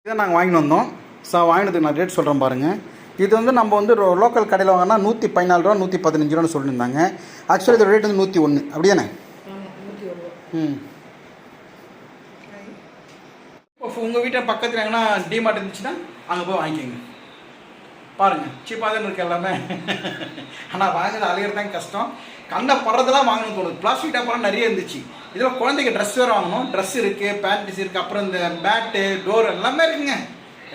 இதை நாங்கள் வாங்கிட்டு வந்தோம். வாங்கினதுக்கு நான் ரேட் சொல்கிறேன் பாருங்கள். இது வந்து நம்ம வந்து லோக்கல் கடையில் வாங்கினா 114 ரூபா 115 ரூபான்னு சொல்லியிருந்தாங்க. ஆக்சுவலி இதோட ரேட் வந்து 101. அப்படி தானே? இப்போ உங்கள் வீட்டில் பக்கத்தில் எங்கன்னா டிமார்ட் இருந்துச்சுன்னா அங்கே போய் வாங்கிக்கோங்க. பாருங்கள், சீப்பாக தான் இருக்குது எல்லாமே. ஆனால் வாங்குறது அலையிறது தான் கஷ்டம். கண்ட படுறதெல்லாம் வாங்கணும்னு தோணுது. பிளாஸ்டிக் டப்பாலாம் நிறைய இருந்துச்சு. இதில் குழந்தைக்கு ட்ரெஸ் வேறு வாங்கணும். ட்ரெஸ் இருக்குது, பேண்ட்ஸ் இருக்குது, அப்புறம் இந்த பேட்டு, டோர் எல்லாமே இருக்குங்க.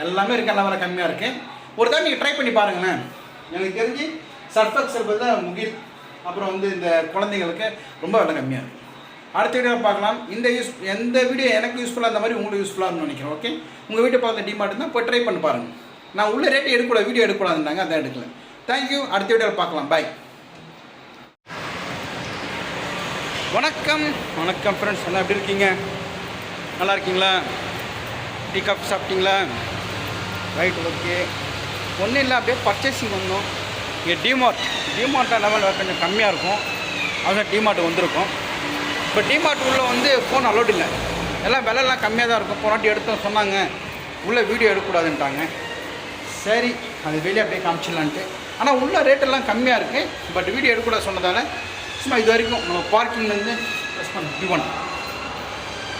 எல்லாமே இருக்குது. எல்லாம் வேலை கம்மியாக இருக்குது. ஒரு தான் நீங்கள் ட்ரை பண்ணி பாருங்களேன். எனக்கு தெரிஞ்சு சர்ஃபெக்சல் பதில் முகில், அப்புறம் வந்து இந்த குழந்தைங்களுக்கு ரொம்ப விலை கம்மியாக இருக்குது. அடுத்த வீடியோவில் பார்க்கலாம். எந்த வீடியோ எனக்கு யூஸ்ஃபுல்லாக அந்த மாதிரி உங்களுக்கு யூஸ்ஃபுல்லாக நினைக்கிறேன். ஓகே, உங்கள் வீட்டை பார்த்த டிமார்ட் இருந்தால் போய் ட்ரை பண்ணி பாருங்கள். நான் உள்ள ரேட்டு எடுக்கக்கூடாது, வீடியோ எடுக்கக்கூடாதுன்னாங்க, அதான் எடுக்கல. தேங்க்யூ. அடுத்த வீடியோவில் பார்க்கலாம். பாய். வணக்கம் வணக்கம் ஃப்ரெண்ட்ஸ், எல்லாம் எப்படி இருக்கீங்க? நல்லா இருக்கீங்களா? டீ காஃபி சாப்பிட்டீங்களா? Right, okay. ஒன்றும் இல்லை, அப்படியே பர்ச்சேசிங் வந்தோம். இங்கே டிமார்ட்டில் லெவல் கொஞ்சம் கம்மியாக இருக்கும். அதுதான் டிமார்ட் வந்திருக்கோம். இப்போ டிமார்ட் உள்ளே வந்து ஃபோன் அலோடு இல்லை. எல்லாம் விலைலாம் கம்மியாக தான் இருக்கும். போனாட்டி எடுத்தோம் சொன்னாங்க, உள்ளே வீடியோ எடுக்கக்கூடாதுன்ட்டாங்க. சரி, அது வெளியே அப்படியே காமிச்சிடலான்ட்டு. ஆனால் உள்ள ரேட்டெல்லாம் கம்மியாக இருக்குது. பட் வீடியோ எடுக்கக்கூடாது சொன்னதால் சும்மா இது வரைக்கும் நம்ம பார்க்கிங்லேருந்து ப்ரெஸ் பண்ண B1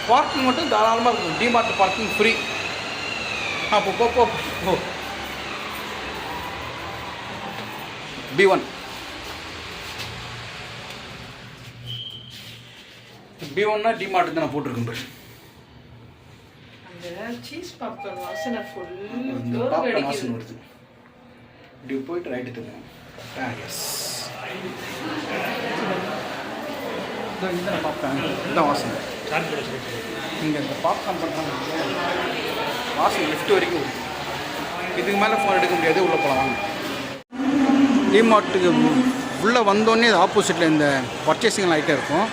பார்க்கிங் மட்டும் தாராளமாக இருக்கும். DMart parking free. அப்போ போ B1 டிமார்ட் தான் நான் போட்டிருக்கேன். சீஸ் பாப்கார்ன் வாசனை ஃபுல் பாப்கார்ன் வாசனை வருது. இப்படி போயிட்டு ரைட்டு தருவோம். எஸ், இந்த பாப்கார்ன் இதுதான் வாசனை. இங்கே இந்த பாப்கார்ன் பண்ணுறாங்க வாசனை லிஃப்ட் வரைக்கும் வருது. இதுக்கு மேலே ஃபோன் எடுக்க முடியாது. உள்ளே போகலாம் வாங்க. டிமார்ட்டுக்கு உள்ளே வந்தோடனே அது ஆப்போசிட்டில் இந்த பர்ச்சேசிங் ஐட்டம் இருக்கும்.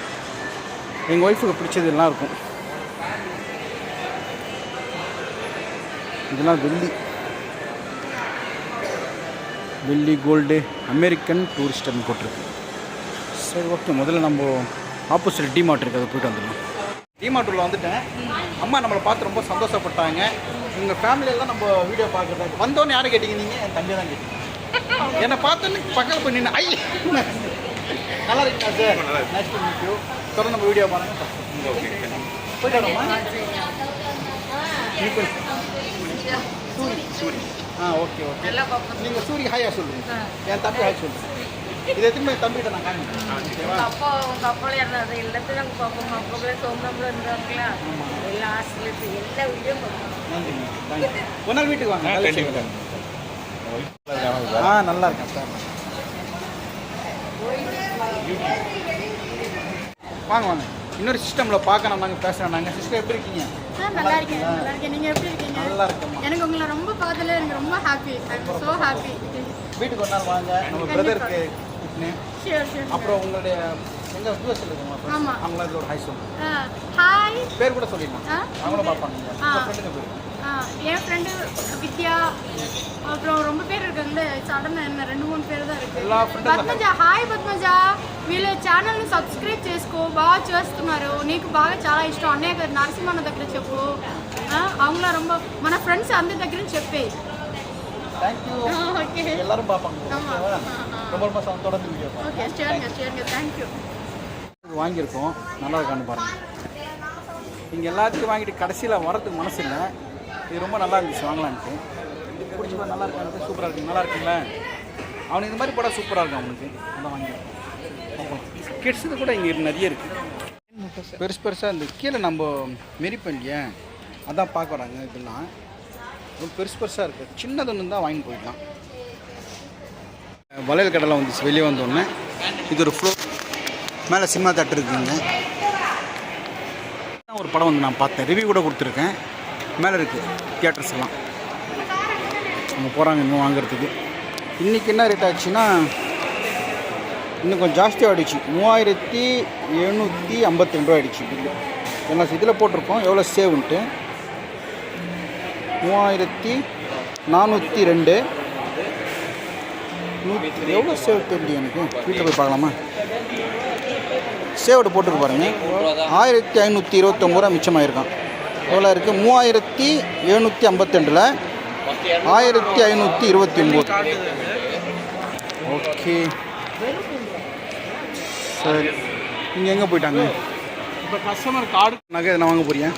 எங்கள் ஒய்ஃபுக்கு பிடிச்சது எல்லாம் இருக்கும். இதெல்லாம் வெள்ளி கோல்டு அமெரிக்கன் டூரிஸ்டர்னு போட்டிருக்கு. சரி, ஓகே. முதல்ல நம்ம ஆப்போசிட் டிமார்ட் இருக்குது, அதை போய்ட்டு வந்துடலாம். டிமார்ட் உள்ள வந்துட்டேன். அம்மா நம்மளை பார்த்து ரொம்ப சந்தோஷப்பட்டாங்க. உங்கள் ஃபேமிலியெல்லாம் நம்ம வீடியோ பார்க்குறதாங்க. வந்தோன்னு யாரை கேட்டீங்க? நீங்கள் என் தம்பியை தான் கேட்டீங்க. என்னை பார்த்தோன்னு பக்கத்தில் போய் நின்று நல்லா இருக்கீங்களா sir? Nice to meet you. தொடர்ந்து நம்ம வீடியோ பாருங்கள். போயிட்டு வரோம்மா. சூரி. ஓகே. நீங்கள் சூரி ஹாயா சொல்லுங்க. என் தம்பி ஹாய் சொல்லுங்க. இது எத்தனை தம்பிகிட்ட நான் காமிக்கிறேன். ஒரு நாள் வீட்டுக்கு வாங்க. நல்லா இருக்கேன் சார். வாங்க. இன்னொரு சிஸ்டமில் பார்க்க நாங்கள் பேசுகிறோம். நாங்கள் சிஸ்டர் எப்படி இருக்கீங்க? நல்லா இருக்கேன். நீங்கள் எப்படி இருக்கீங்க? நல்லா இருக்கேன். எனக்கு உங்களை ரொம்ப பார்த்ததுல எனக்கு ரொம்ப happy. I am so happy. வீட்டுக்கு ஒரு நாள் வாங்க. நம்ம பிரதருக்கு ஷியோர். அப்புறம் உங்களுடைய எங்கள் வியூவர்ஸ் இருக்குங்க, ஆமாம், அவங்கள ஒரு ஹாய் சொல்லுங்க. ஹாய். பேர் கூட சொல்லிடலாம், அவங்களும் பார்ப்பாங்க. ஃப்ரெண்டுங்க பேர்? என் ஃப்ரெண்டு வித்யா, அப்புறம் ரொம்ப பேர் இருக்காங்களே. சடனாக என்ன 2-3 பேர் தான் இருக்குது. పద్మజా, హాయ్ పద్మజా. వీళ్ళ ఛానల్ని సబ్స్క్రైబ్ చేసుకో. బాగా చేస్తున్నారు. నీకు బాగా చాలా ఇష్టం. అన్నయ్య గారు నరసింహన్న దగ్గర చెప్పు. அவங்கள ரொம்ப మన ఫ్రెండ్స్ అందరి దగ్గర చెప్పే. தேங்க்யூ. ஓகே, எல்லாரும் பார்ப்பாங்க. ரொம்ப ரொம்ப தொடர்ந்து வீடியோ பாருங்க. ஓகே, ஷேருங்க. தேங்க்யூ. வாங்கியிருக்கோம், நல்லா இருக்கான்னு பாருங்கள். இங்கே எல்லாத்தையும் வாங்கிட்டு கடைசியில் வரதுக்கு மனசு இல்லை. இது ரொம்ப நல்லா இருந்துச்சு, வாங்கலான்ட்டு. பிடிச்சி போய் நல்லா இருக்கான்னு. சூப்பராக இருக்குங்க. நல்லா இருக்குங்களா? அவனுக்கு இந்த மாதிரி போட சூப்பராக இருக்கும் அவனுக்கு. அதான் வாங்கிடுவோம். கிட்ஸுக்கு கூட இங்கே நிறைய இருக்குது. பெருசாக இந்த கீழே நம்ம மெரிப்போம் இல்லையா, அதான் பார்க்க வராங்க. இதெல்லாம் ரொம்ப பெருசாக இருக்குது. சின்னது ஒன்று தான் வாங்கி போயிடலாம். வளையல் கடையில் வந்துச்சு. வெளியே வந்தோடனே இது ஒரு ஃப்ளோர் மேலே சினிமா தேட்டர் இருக்குங்க. ஒரு படம் வந்து நான் பார்த்தேன், ரிவ்யூ கூட கொடுத்துருக்கேன். மேலே இருக்குது தியேட்டர்ஸ் எல்லாம். அவங்க போகிறாங்க இன்னும் வாங்குறதுக்கு. இன்றைக்கி என்ன ரேட் ஆச்சுன்னா இன்னும் கொஞ்சம் ஜாஸ்தியாக ஆகிடுச்சு. 3752 ரூபா ஆகிடுச்சு பில்லு. எல்லாம் இதில் போட்டிருக்கோம் எவ்வளோ சேவ்ன்ட்டு. 3402 எவ்வளோ சேவ் தெரியும் எனக்கு. வீட்டில் போய் பார்க்கலாமா? சேவோட போட்டுருக்கு பாருங்க. 1529 ரூபா மிச்சமாயிருக்கான். எவ்வளோ இருக்குது 3752 1529. ஓகே சரி. நீங்கள் எங்கே போயிட்டாங்க இப்போ? கஸ்டமர் கார்டு நகை நான் வாங்க போகிறேன்.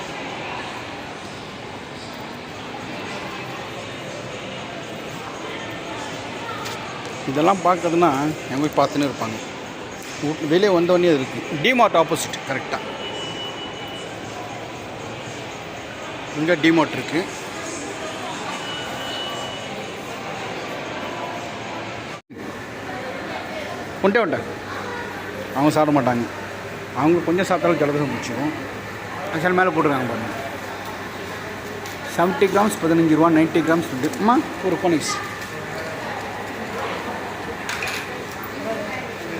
இதெல்லாம் பார்க்குறதுன்னா எங்கே போய் பார்த்துன்னு இருப்பாங்க. வெளியே வந்தோடனே அது இருக்குது. டிமார்ட் ஆப்போசிட் கரெக்டாக. இங்கே டிமார்ட் இருக்குது. ஒன்ட்டே அவங்க சாப்பிட மாட்டாங்க. அவங்க கொஞ்சம் சாப்பிட்டாலும் ஜலதோஷம் பிடிச்சிடும். சில மேலே போட்டுருக்காங்க பாருங்கள். 70 கிராம்ஸ் 15 ரூபா, 90 கிராம்ஸ் அம்மா ஒரு கோனிக்ஸ்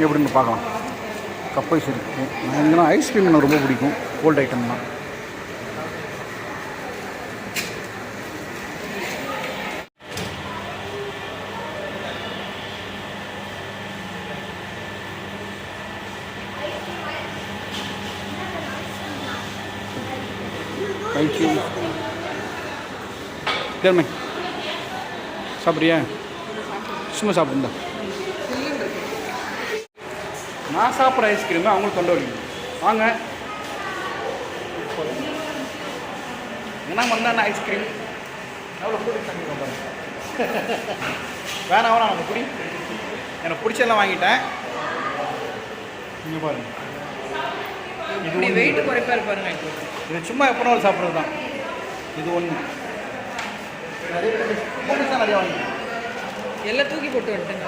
எப்படின்னு பார்க்கலாம். கப்பைஸ் இருக்குது. நான் இங்கே ஐஸ்கிரீம் எனக்கு ரொம்ப பிடிக்கும். கோல்ட் ஐட்டம் தான். தேங்க்யூ. சரிம்மா சாப்பிட்றியா? சும்மா சாப்பிடுந்தா. நான் சாப்பிட்ற ஐஸ்கிரீமு அவங்களுக்கு தொண்டை வலிக்கும். வாங்க என்ன வந்தாண்ணா ஐஸ்கிரீம் எவ்வளோ பிடிச்சாங்க பாருங்க. வேணாம் வேணாம் நம்ம பிடி. எனக்கு பிடிச்செல்லாம் வாங்கிட்டேன். நீங்கள் பாருங்கள். இது வெயிட் குறைப்பாரு பாருங்க. இது சும்மா எப்போ ஒரு சாப்பிட்றது தான். இது ஒன்று நிறைய நிறையா வாங்கிட்டேன். எல்லாம் தூக்கி போட்டு வந்துட்டேங்க.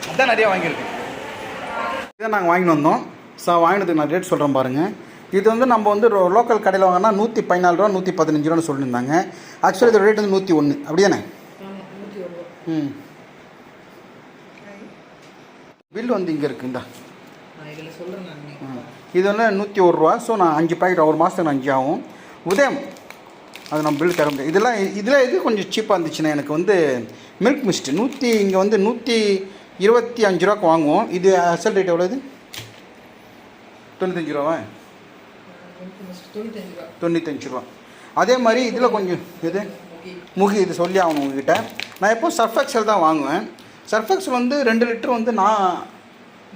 அதுதான் நிறையா வாங்கியிருக்கேன். இதான் நாங்கள் வாங்கிட்டு வந்தோம். ஸோ வாங்கினதுக்கு நான் ரேட் சொல்கிறேன் பாருங்கள். இது வந்து நம்ம வந்து லோக்கல் கடையில் வாங்கினா 114 ரூபா 115 ரூபான்னு சொல்லியிருந்தாங்க. ஆக்சுவலி இதோட ரேட் வந்து 101. அப்படியாண்ணே? ம். பில் வந்து இங்கே இருக்குண்டா. இது வந்து 101 ரூபா. ஸோ நான் 5 பாக்கெட் ஒரு மாதத்துக்கு 5 ஆகும். உதயம் அது நம்ம பில் தர முடியாது. இதில் இது கொஞ்சம் சீப்பாக இருந்துச்சுன்னா எனக்கு வந்து மில்க் மிஸ்ட் இங்கே வந்து 125 ரூபாய்க்கு வாங்குவோம். இது அசல் ரேட் எவ்வளோ? இது 95 ரூபாவா? 95 ரூபா. அதே மாதிரி இதில் கொஞ்சம் இது முகி இது சொல்லி ஆகணும் உங்ககிட்ட. நான் எப்போ சர்ஃப் எக்ஸல் தான் வாங்குவேன். சர்ஃப் எக்ஸல் வந்து 2 லிட்டர் வந்து நான்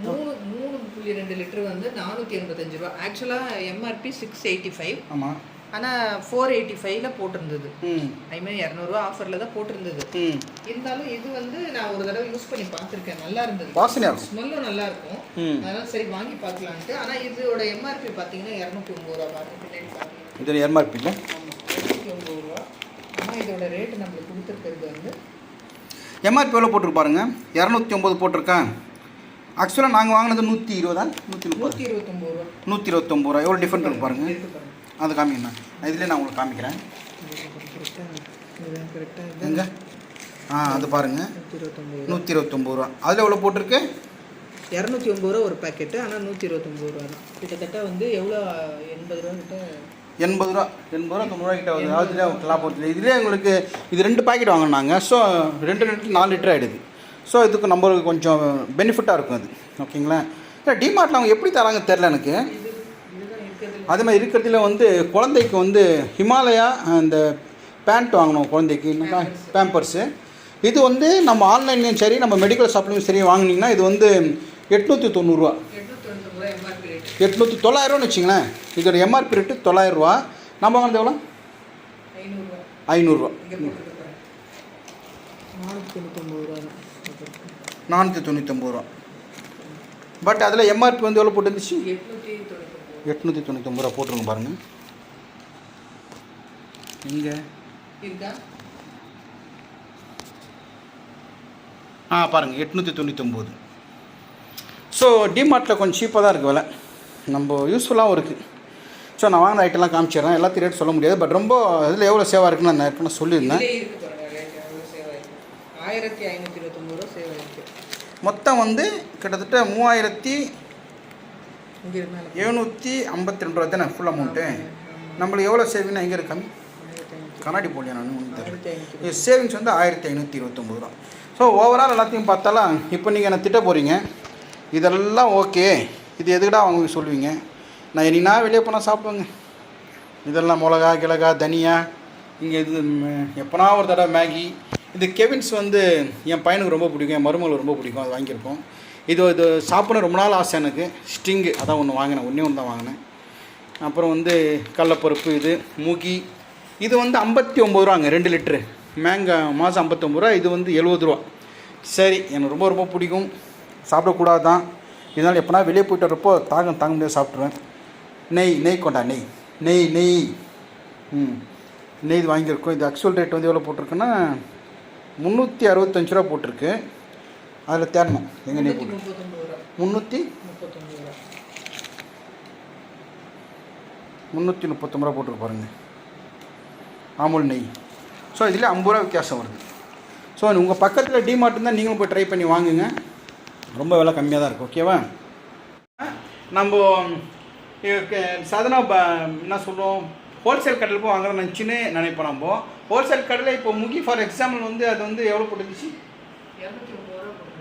3.2 லிட்டர் வந்து 485 ரூபா. ஆக்சுவலாக எம்ஆர்பி 685. ஆமாம். ஆனால் 485ல போட்டிருந்தது. ஐ மீன் 200 ரூபா ஆஃபரில் தான் போட்டிருந்தது. இருந்தாலும் இது வந்து நான் ஒரு தடவை யூஸ் பண்ணி பார்த்துருக்கேன். நல்லா இருந்தது. வாசனையாக இருக்கும். ஸ்மெல்லும் நல்லா இருக்கும். அதனால சரி வாங்கி பார்க்கலான்ட்டு. ஆனால் இதோட எம்ஆர்பி பார்த்தீங்கன்னா 209 ரூபா. இது எம்ஆர்பி இல்லை 209 ரூபா. ஆனால் இதோட ரேட்டு நம்மளுக்கு கொடுத்துருக்கிறது வந்து எம்ஆர்பி எவ்வளோ போட்டிருப்பாருங்க? 209 போட்டிருக்கேன். ஆக்சுவலாக நாங்கள் வாங்கினது 120 129 ரூபா. 129 ரூபா. எவ்வளோ டிஃப்ரெண்ட் இருக்கு பாருங்கள். அது காமிங்கண்ணா. இதிலே நான் உங்களுக்கு காமிக்கிறேன். எங்கே? அது பாருங்கள் 129 ரூபா. அதில் எவ்வளோ போட்டிருக்கு? 209 ரூபா ஒரு பேக்கெட்டு. ஆனால் 129 ரூபா தான். கிட்டத்தட்ட வந்து எவ்வளோ 80 ரூபா கிட்ட 80 ரூபா 90 ரூபா கிட்ட வருது. அதுலேயே லாபம் இல்லை. இதுலேயே எங்களுக்கு இது 2 பாக்கெட் வாங்கினாங்க. ஸோ 2 லிட்டர் 4 லிட்டர் ஆகிடுது. ஸோ இதுக்கு நம்மளுக்கு கொஞ்சம் பெனிஃபிட்டாக இருக்கும் அது. ஓகேங்களா? இல்லை டிமார்ட்டில் அவங்க எப்படி தராங்க தெரில எனக்கு. அதே மாதிரி இருக்கிறதுல வந்து குழந்தைக்கு வந்து ஹிமாலயா அந்த பேண்ட் வாங்கணும் குழந்தைக்கு. பேம்பர்ஸு இது வந்து நம்ம ஆன்லைன்லேயும் சரி நம்ம மெடிக்கல் ஷாப்லேயும் சரி வாங்கினீங்கன்னா இது வந்து 890 ரூபா. 900 வச்சிங்களேன். இதோட எம்ஆர்பி ரேட்டு 900 ரூபா. நம்ம வாங்கினது எவ்வளோ? 500 ரூபா. 499 ரூபா. பட் அதில் எம்ஆர்பி வந்து எவ்வளோ போட்டுருந்துச்சு? 899 ரூபா போட்டுருங்க பாருங்கள். இங்கே பாருங்கள் 899. ஸோ டிமார்ட்டில் கொஞ்சம் சீப்பாக தான் இருக்குது விலை. நம்ம யூஸ்ஃபுல்லாகவும் இருக்குது. ஸோ நான் வாங்கின ஐட்டம்லாம் காமிச்சிடுறேன். எல்லாத்தையும் ரேட் சொல்ல முடியாது. பட் ரொம்ப இதில் எவ்வளோ சேவாக இருக்குன்னு நான் ஏற்கனவே சொல்லியிருந்தேன். 1529 ரூபா சேவ் ஆகிருக்கு. மொத்தம் வந்து கிட்டத்தட்ட 3752 ரூபா தானே ஃபுல் அமௌண்ட்டு. நம்மளுக்கு எவ்வளோ சேவிங்னா எங்கே இருக்காங்க? கண்ணாடி போலியா நான் ஒன்று சேவிங்ஸ் வந்து 1529 ரூபா. ஸோ ஓவரால் எல்லாத்தையும் பார்த்தாலும் இப்போ நீங்கள் என்ன திட்ட போகிறீங்க. இதெல்லாம் ஓகே, இது எதுக்கடா அவங்க சொல்லுவீங்க? நான் வெளியே போனால் சாப்பிடுவேங்க. இதெல்லாம் மிளகா கிழகா தனியா. இங்கே இது எப்போனா ஒரு தடவை மேகி. இது கெவின்ஸ் வந்து என் பையனுக்கு ரொம்ப பிடிக்கும், என் மருமகளுக்கு ரொம்ப பிடிக்கும், அது வாங்கியிருக்கோம். இது சாப்பிட ரொம்ப நாள் ஆசை எனக்கு. ஸ்டிங்கு அதான் ஒன்று வாங்கினேன், ஒன்று தான் வாங்கினேன். அப்புறம் வந்து கடலப்பருப்பு, இது மூக்கி. இது வந்து 59 ரூபாங்க 2 லிட்ரு. மேங்கா மாதம் 59 ரூபா, இது வந்து 70 ரூபா. சரி, எனக்கு ரொம்ப ரொம்ப பிடிக்கும். சாப்பிடக்கூடாது தான், இதனால் எப்போனா வெளியே போய்ட்டு வரப்போ தாங்க முடியாது சாப்பிட்ருவேன். நெய் கொண்டா, நெய் இது வாங்கியிருக்கோம். இது ஆக்சுவல் ரேட் வந்து எவ்வளோ போட்டிருக்குன்னா 365 ரூபா போட்டிருக்கு. அதில் தேடணும் எங்கே நெய் போட்டு 339 ரூபா போட்டிருக்கு பாருங்கள், ஆமுல் நெய். ஸோ இதில் 50 ரூபா வித்தியாசம் வருது. ஸோ உங்கள் பக்கத்தில் டிமார்ட் இருந்தால் நீங்களும் போய் ட்ரை பண்ணி வாங்குங்க, ரொம்ப விலை கம்மியாக தான் இருக்குது. ஓகேவா? நம்ம சாதாரண என்ன சொல்கிறோம், ஹோல்சேல் கடையில் போய் வாங்குறோம் நினைப்போம். நம்ம ஹோல்சேல் கடையில் இப்போ முகி ஃபார் எக்ஸாம்பிள் வந்து அது வந்து எவ்வளோ போட்டுருந்துச்சு?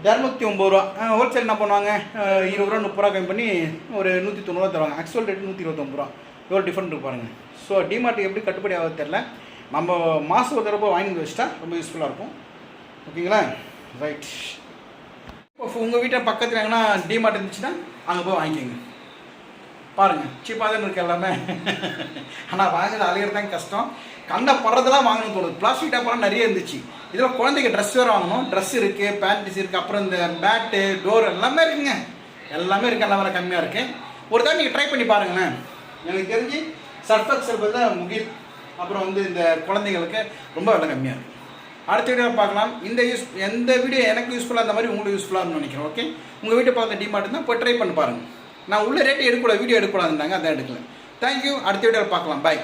209 ரூபா. ஹோல்சேல் என்ன பண்ணுவாங்க, 20 ரூபா 30 ரூபா கம்மி பண்ணி ஒரு 190 ரூபா தருவாங்க. ஆக்சுவல் ரேட்டு 129 ரூபா. எவ்வளோ டிஃப்ரெண்ட் இருக்கு பாருங்கள். ஸோ டிமார்ட் எப்படி கட்டுப்படி ஆகுது தெரில. நம்ம மாதம் ஒரு தடவை வாங்கி வச்சுட்டா ரொம்ப யூஸ்ஃபுல்லாக இருக்கும். ஓகேங்களா? ரைட். இப்போ உங்கள் வீட்டை பக்கத்தில் எங்கன்னா டிமார்ட் இருந்துச்சுன்னா அங்கே போய் வாங்கிக்கோங்க. பாருங்கள், சீப்பாக தான் இருக்குது எல்லாமே. ஆனால் வாங்குறது அலையிறது தான் கஷ்டம். கண்ட படுறதெல்லாம் வாங்கணும் தோணுது. பிளாஸ்டிக் டப்பாலாம் நிறைய இருந்துச்சு. இதில் குழந்தைக்கு ட்ரெஸ் வேறு வாங்கணும். ட்ரெஸ் இருக்குது, பேண்ட்ஸ் இருக்குது, அப்புறம் இந்த பேட்டு, டோர் எல்லாமே இருக்குங்க. எல்லாமே இருக்குது, எல்லாம் வேறு கம்மியாக இருக்குது. ஒரு தடவை நீங்கள் ட்ரை பண்ணி பாருங்களேன். எனக்கு தெரிஞ்சு சர்ஃபெக்சல் தான் முகில். அப்புறம் வந்து இந்த குழந்தைங்களுக்கு ரொம்ப விலை கம்மியாக இருக்குது. அடுத்த வீடியோ பார்க்கலாம். எந்த வீடியோ எனக்கு யூஸ்ஃபுல்லாக அந்த மாதிரி உங்களுக்கு யூஸ்ஃபுல்லாக நினைக்கிறேன். ஓகே, உங்கள் வீட்டை பார்த்த டிமார்ட் தான் போய் ட்ரை பண்ணி பாருங்கள். நான் உள்ள ரேட்டு எடுக்கக்கூடாது, வீடியோ எடுக்கக்கூடாதுன்னாங்க, அதான் எடுக்கல. தேங்க்யூ. அடுத்த வீடியோவில் பார்க்கலாம். பாய்.